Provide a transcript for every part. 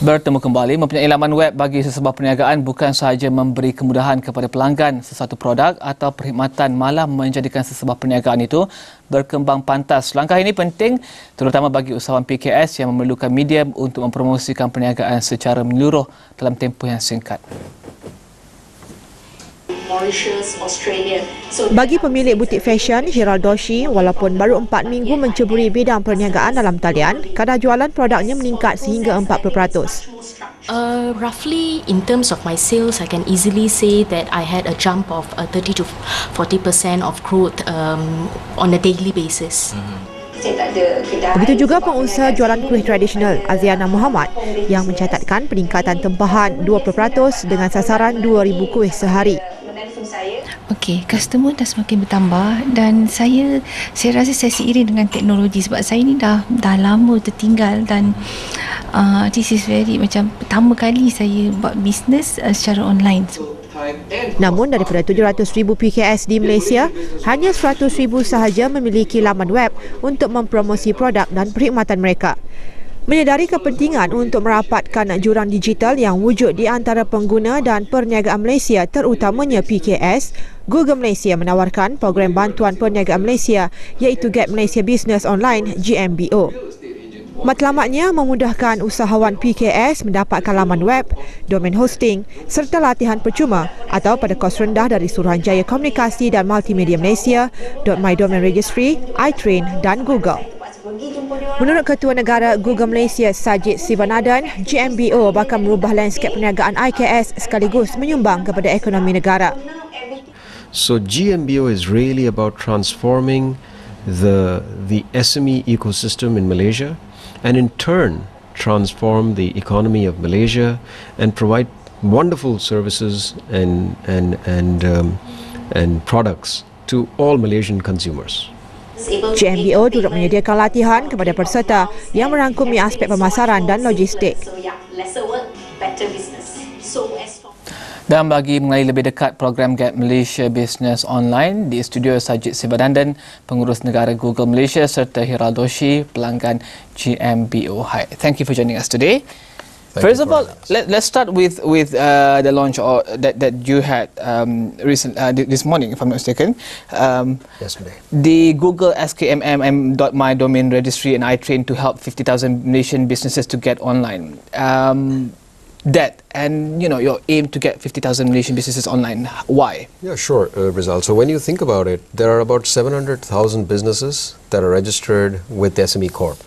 Bertemu kembali, mempunyai laman web bagi sesebuah perniagaan bukan sahaja memberi kemudahan kepada pelanggan sesuatu produk atau perkhidmatan, malah menjadikan sesebuah perniagaan itu berkembang pantas. Langkah ini penting terutama bagi usahawan PKS yang memerlukan media untuk mempromosikan perniagaan secara menyeluruh dalam tempoh yang singkat. Bagi pemilik butik fashion Hiraldoshi, walaupun baru 4 minggu menceburi bidang perniagaan dalam talian, kadar jualan produknya meningkat sehingga 40%. Roughly in terms of my sales, I can easily say that I had a jump of 30 to 40% of growth on a daily basis. Begitu juga pengusaha jualan kuih tradisional Aziana Muhammad yang mencatatkan peningkatan tempahan 20% dengan sasaran 2,000 kuih sehari. Okey, customer dah semakin bertambah dan saya rasa saya seiring dengan teknologi sebab saya ni dah lama tertinggal dan this is very macam pertama kali saya buat bisnes secara online. Namun daripada 700,000 PKS di Malaysia, hanya 100,000 sahaja memiliki laman web untuk mempromosi produk dan perkhidmatan mereka. Menyedari kepentingan untuk merapatkan jurang digital yang wujud di antara pengguna dan perniagaan Malaysia terutamanya PKS, Google Malaysia menawarkan program bantuan perniagaan Malaysia iaitu Get Malaysia Business Online GMBO. Matlamatnya memudahkan usahawan PKS mendapatkan laman web, domain hosting serta latihan percuma atau pada kos rendah dari Suruhanjaya Komunikasi dan Multimedia Malaysia, My Domain Registry, iTrain dan Google. Menurut Ketua Negara Google Malaysia Sajid Sivanadan, GMBO bakal merubah lanskap perniagaan IKS sekaligus menyumbang kepada ekonomi negara. So GMBO is really about transforming the SME ecosystem in Malaysia and in turn transform the economy of Malaysia and provide wonderful services and products to all Malaysian consumers. GMBO turut menyediakan latihan kepada peserta yang merangkumi aspek pemasaran dan logistik. Dan bagi mengenai lebih dekat program Get Malaysia Business Online, di studio Sajid Sivanadan, pengurus negara Google Malaysia serta Hiraldoshi, pelanggan GMBO. Hi, thank you for joining us today. First of all, let's start with the launch that you had this morning, if I'm not mistaken. Yesterday. The Google SKMM.my domain registry and iTrain to help 50,000 Malaysian businesses to get online. That and your aim to get 50,000 Malaysian businesses online. Why? Yeah, sure, Rizal. So when you think about it, there are about 700,000 businesses that are registered with SME Corp.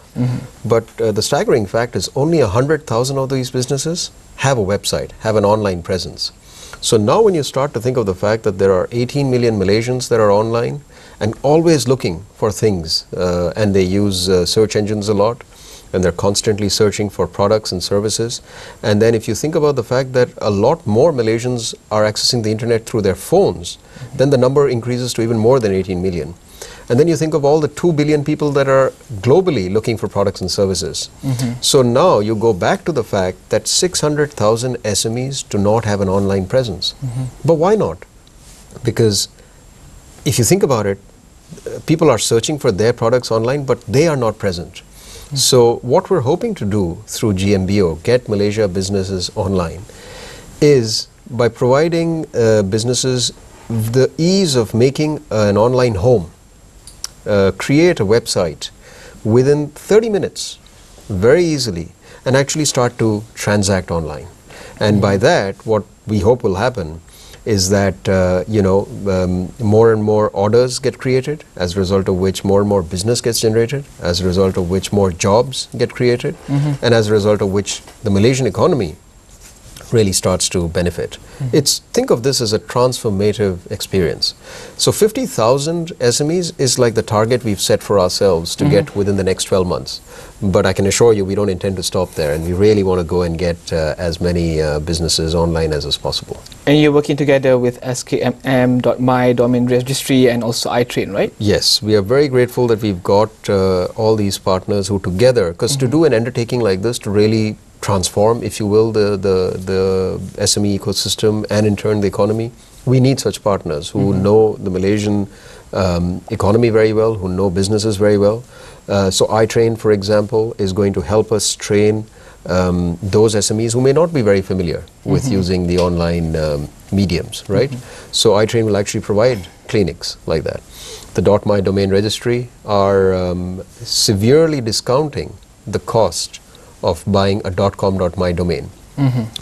But the staggering fact is only 100,000 of these businesses have a website, have an online presence. So now when you start to think of the fact that there are 18 million Malaysians that are online and always looking for things, and they use search engines a lot, and they're constantly searching for products and services. And then if you think about the fact that a lot more Malaysians are accessing the internet through their phones, then the number increases to even more than 18 million. And then you think of all the 2 billion people that are globally looking for products and services. So now you go back to the fact that 600,000 SMEs do not have an online presence. But why not? Because if you think about it, people are searching for their products online, but they are not present. So what we're hoping to do through GMBO, Get Malaysia Businesses Online, is by providing businesses the ease of making an online home, create a website within 30 minutes, very easily, and actually start to transact online. And by that, what we hope will happen is that more and more orders get created, as a result of which more and more business gets generated, as a result of which more jobs get created, and as a result of which the Malaysian economy really starts to benefit. Think of this as a transformative experience. So 50,000 SMEs is like the target we've set for ourselves to get within the next 12 months. But I can assure you we don't intend to stop there, and we really want to go and get as many businesses online as is possible. And you're working together with SKMM.my domain registry and also iTrain, right? Yes, we are very grateful that we've got all these partners who together, because to do an undertaking like this, to really transform, if you will, the SME ecosystem and in turn the economy, we need such partners who know the Malaysian economy very well, who know businesses very well. So iTrain, for example, is going to help us train those SMEs who may not be very familiar with using the online mediums, right? So iTrain will actually provide clinics like that. The .my domain registry are severely discounting the cost of buying a .com.my domain.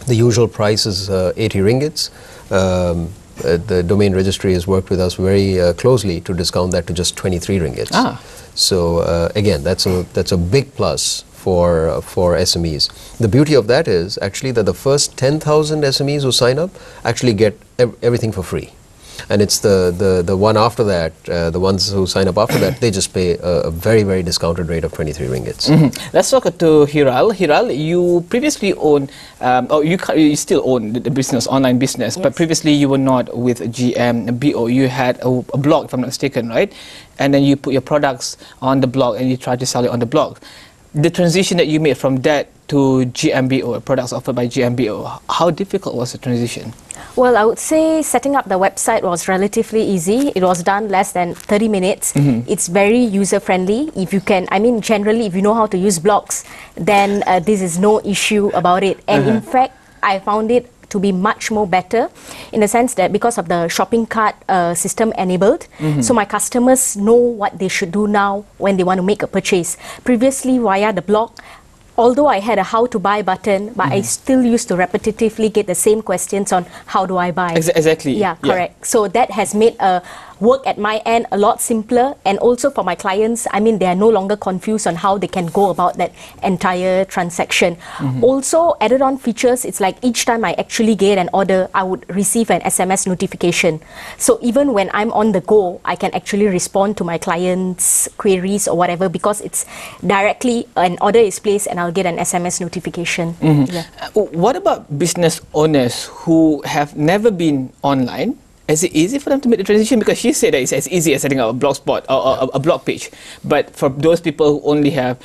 The usual price is 80 ringgits. The domain registry has worked with us very closely to discount that to just 23 ringgits. So again, that's a big plus for SMEs. The beauty of that is actually that the first 10,000 SMEs who sign up actually get everything for free. And it's the one after that, the ones who sign up after that, they just pay a very, very discounted rate of 23 ringgits. Let's talk to Hiral. Hiral, you previously owned, you still own the business, online business, but previously you were not with GMBO. You had a blog, if I'm not mistaken, right? And then you put your products on the blog and you try to sell it on the blog. The transition that you made from that to GMBO, products offered by GMBO, how difficult was the transition? Well, I would say setting up the website was relatively easy. It was done less than 30 minutes. It's very user-friendly. If you can, I mean, generally, if you know how to use blogs, then this is no issue about it. And in fact, I found it to be much more better in the sense that because of the shopping cart system enabled, so my customers know what they should do now when they want to make a purchase. Previously, via the blog, although I had a how to buy button, but I still used to repetitively get the same questions on how do I buy. Exactly. Yeah, correct. So that has made work at my end a lot simpler, and also for my clients, I mean, they are no longer confused on how they can go about that entire transaction. Also, added on features, it's like each time I actually get an order, I would receive an SMS notification. So even when I'm on the go, I can actually respond to my clients' queries or whatever, because it's directly an order is placed and I'll get an SMS notification. What about business owners who have never been online? Is it easy for them to make the transition? Because she said that it's as easy as setting up a blog spot or a blog page. But for those people who only have,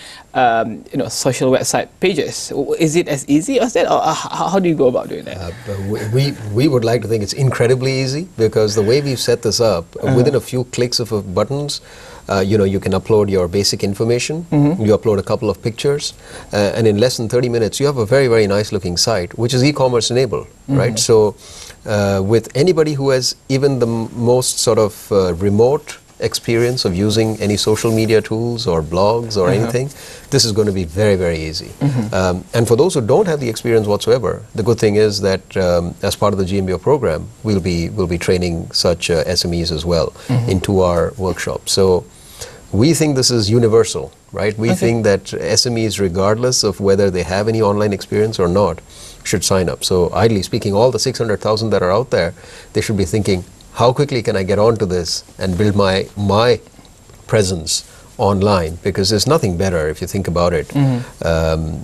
social website pages, is it as easy as that, or how do you go about doing that? We would like to think it's incredibly easy, because the way we've set this up, within a few clicks of buttons, you can upload your basic information, you upload a couple of pictures, and in less than 30 minutes, you have a very, very nice looking site, which is e-commerce enabled, right? So with anybody who has even the most sort of remote experience of using any social media tools or blogs or anything, this is going to be very, very easy. And for those who don't have the experience whatsoever, the good thing is that as part of the GMBO program, we'll be training such SMEs as well into our workshop. So we think this is universal, right? We think that SMEs, regardless of whether they have any online experience or not, should sign up. So ideally speaking, all the 600,000 that are out there, they should be thinking, how quickly can I get onto this and build my presence online? Because there's nothing better, if you think about it,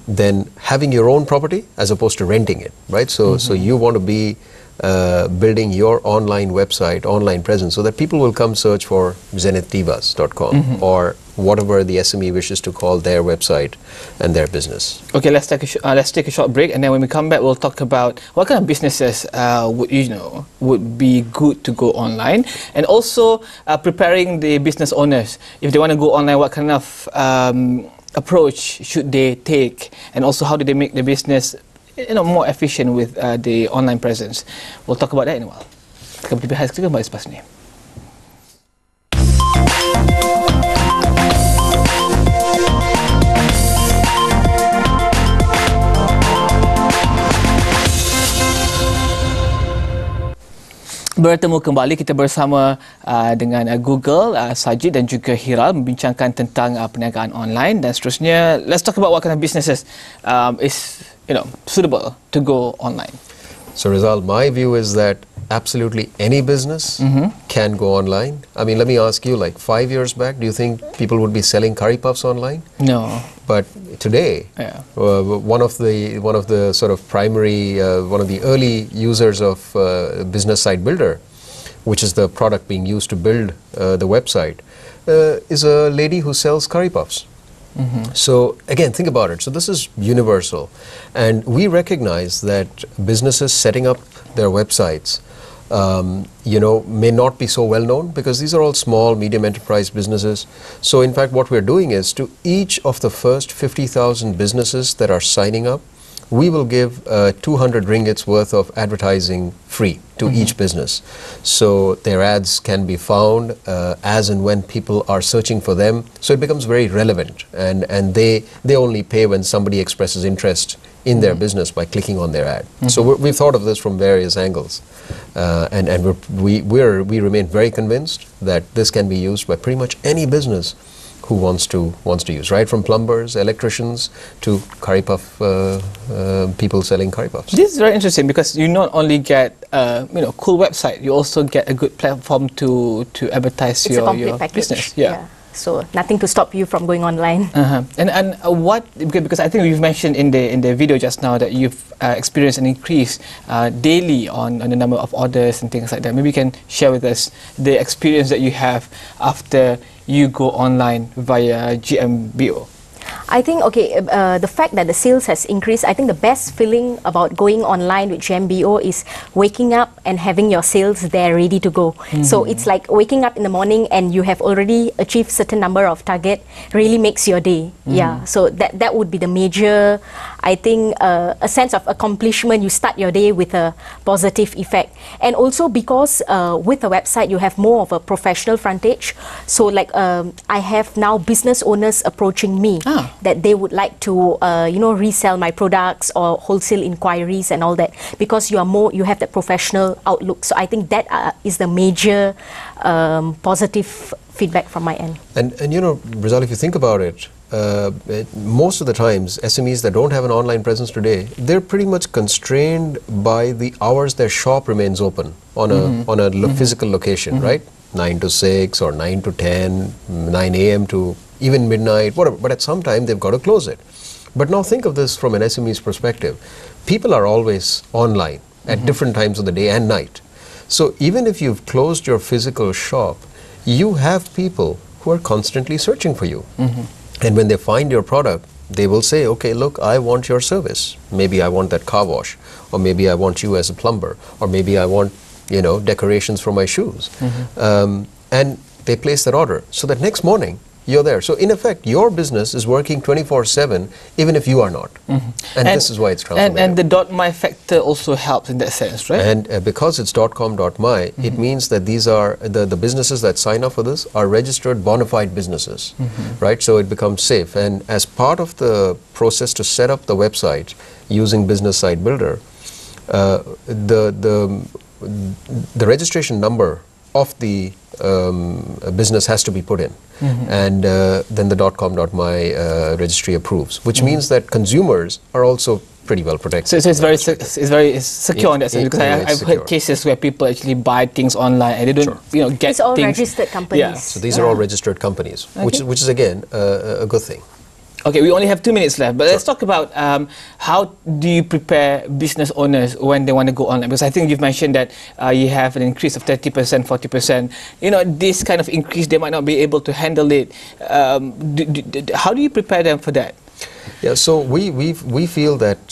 than having your own property as opposed to renting it, right? So you want to be building your online website, online presence, so that people will come search for zenithdivas.com or whatever the SME wishes to call their website and their business. Okay, let's take a short break, and then when we come back, we'll talk about what kind of businesses would be good to go online, and also preparing the business owners if they want to go online. What kind of approach should they take, and also how do they make the business more efficient with the online presence? We'll talk about that in a while. Kita berbahas kembali selepas ini. Bertemu kembali, kita bersama dengan Google, Sajid dan juga Hiral membincangkan tentang perniagaan online dan seterusnya. Let's talk about what kind of businesses is suitable to go online. So Rizal, my view is that absolutely any business can go online. I mean, let me ask you, like 5 years back, do you think people would be selling curry puffs online? No. But today, one of the sort of primary, one of the early users of Business Site Builder, which is the product being used to build the website, is a lady who sells curry puffs. So again, think about it. So this is universal, and we recognize that businesses setting up their websites may not be so well known, because these are all small, medium enterprise businesses. So in fact, what we're doing is, to each of the first 50,000 businesses that are signing up, we will give 200 ringgits worth of advertising free to each business. So their ads can be found as and when people are searching for them. So it becomes very relevant, and they only pay when somebody expresses interest in their business by clicking on their ad. So we've thought of this from various angles, and we remain very convinced that this can be used by pretty much any business who wants to use, right from plumbers, electricians, to curry puff people selling curry puffs. This is very interesting, because you not only get cool website, you also get a good platform to advertise your business. Yeah. So nothing to stop you from going online. And what, because I think you've mentioned in the video just now that you've experienced an increase daily on the number of orders and things like that. Maybe you can share with us the experience that you have after you go online via GMBO. I think, the fact that the sales has increased, I think the best feeling about going online with GMBO is waking up and having your sales there ready to go. So it's like waking up in the morning and you have already achieved certain number of target, really makes your day. Yeah, so that would be the major, I think, a sense of accomplishment. You start your day with a positive effect. And also because with a website, you have more of a professional frontage. So like I have now business owners approaching me that they would like to resell my products or wholesale inquiries and all that, because you have that professional outlook. So I think that is the major positive feedback from my end. And Rizal, if you think about it, most of the times SMEs that don't have an online presence today, they're pretty much constrained by the hours their shop remains open on a physical location, right? 9 to 6 or 9 to 10, 9 a.m. to even midnight, whatever. But at some time they've got to close it. But now think of this from an SME's perspective. People are always online at different times of the day and night. So even if you've closed your physical shop, you have people who are constantly searching for you. And when they find your product, they will say, okay, look, I want your service. Maybe I want that car wash, or maybe I want you as a plumber, or maybe I want, decorations for my shoes. And they place that order. So that next morning, you're there. So in effect, your business is working 24/7, even if you are not. And this is why it's transformative. And the .my factor also helps in that sense, right? And because it's .com.my, it means that these are the businesses that sign up for this are registered bona fide businesses, right? So it becomes safe. And as part of the process to set up the website using Business Site Builder, the registration number of the business has to be put in, and then the .com.my registry approves, which means that consumers are also pretty well protected. So it's very secure in that sense, because I've heard cases where people actually buy things online and they don't get it's all things. registered companies. Yeah. So these are all registered companies, which is again a good thing. Okay, we only have 2 minutes left, but let's talk about how do you prepare business owners when they want to go online? Because I think you've mentioned that you have an increase of 30%, 40%. This kind of increase, they might not be able to handle it. How do you prepare them for that? Yeah, so we feel that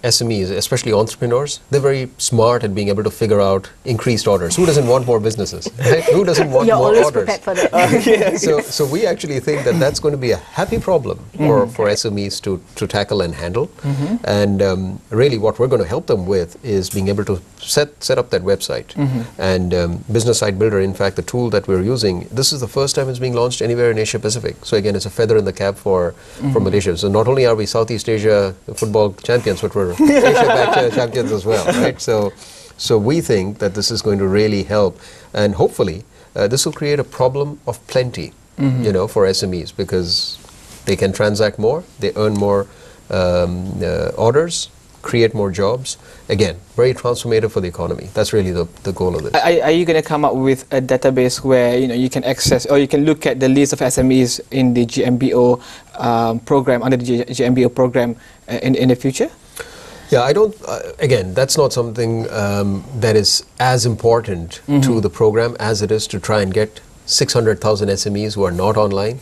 SMEs, especially entrepreneurs, they're very smart at being able to figure out increased orders. Who doesn't want more businesses? Right? Who doesn't want more orders? You're always prepared for that. So we actually think that that's going to be a happy problem for SMEs to tackle and handle. And really what we're going to help them with is being able to set up that website. And Business Site Builder, in fact, the tool that we're using, this is the first time it's being launched anywhere in Asia Pacific. So again, it's a feather in the cap for Malaysia. So not only are we Southeast Asia football champions, but we're Asia-Pac champions as well, right? So we think that this is going to really help, and hopefully this will create a problem of plenty, for SMEs, because they can transact more, they earn more orders, create more jobs. Again, very transformative for the economy. That's really the goal of this. Are you going to come up with a database where you can access, or you can look at the list of SMEs in the GMBO program, under the GMBO program in the future? Yeah, I don't, again, that's not something that is as important to the program as it is to try and get 600,000 SMEs who are not online.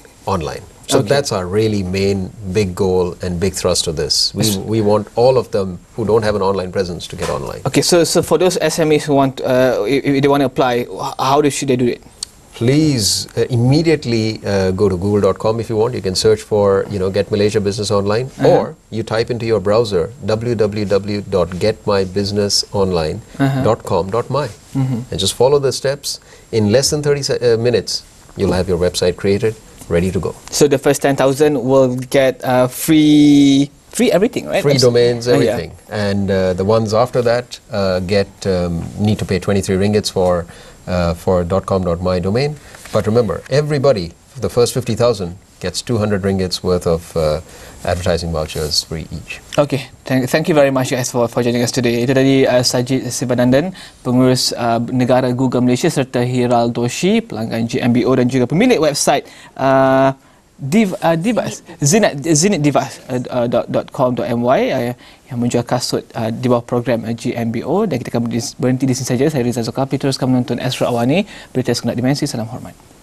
So that's our really main big goal and big thrust of this. We want all of them who don't have an online presence to get online. Okay, so for those SMEs who want, if they want to apply, should they do it? Please immediately go to google.com if you want. You can search for, Get Malaysia Business Online, or you type into your browser www.getmybusinessonline.com.my and just follow the steps. In less than 30 minutes, you'll have your website created, ready to go. So the first 10,000 will get free everything, right? Free domains, everything. And the ones after that need to pay 23 ringgits for .com.my domain. But remember, everybody, the first 50,000 gets 200 ringgits worth of advertising vouchers free each. Okay, thank you very much guys for joining us today. Itu tadi Sajid Sivadandan, pengurus negara Google Malaysia, serta Hiral Doshi, pelanggan GMBO dan juga pemilik website zinitdevice.com.my yang menjual kasut di bawah program GMBO. Dan kita akan berhenti di sini saja. Saya Rizal Zulkafli, teruskan menonton ASTRO Awani, berita segenap dimensi. Salam hormat.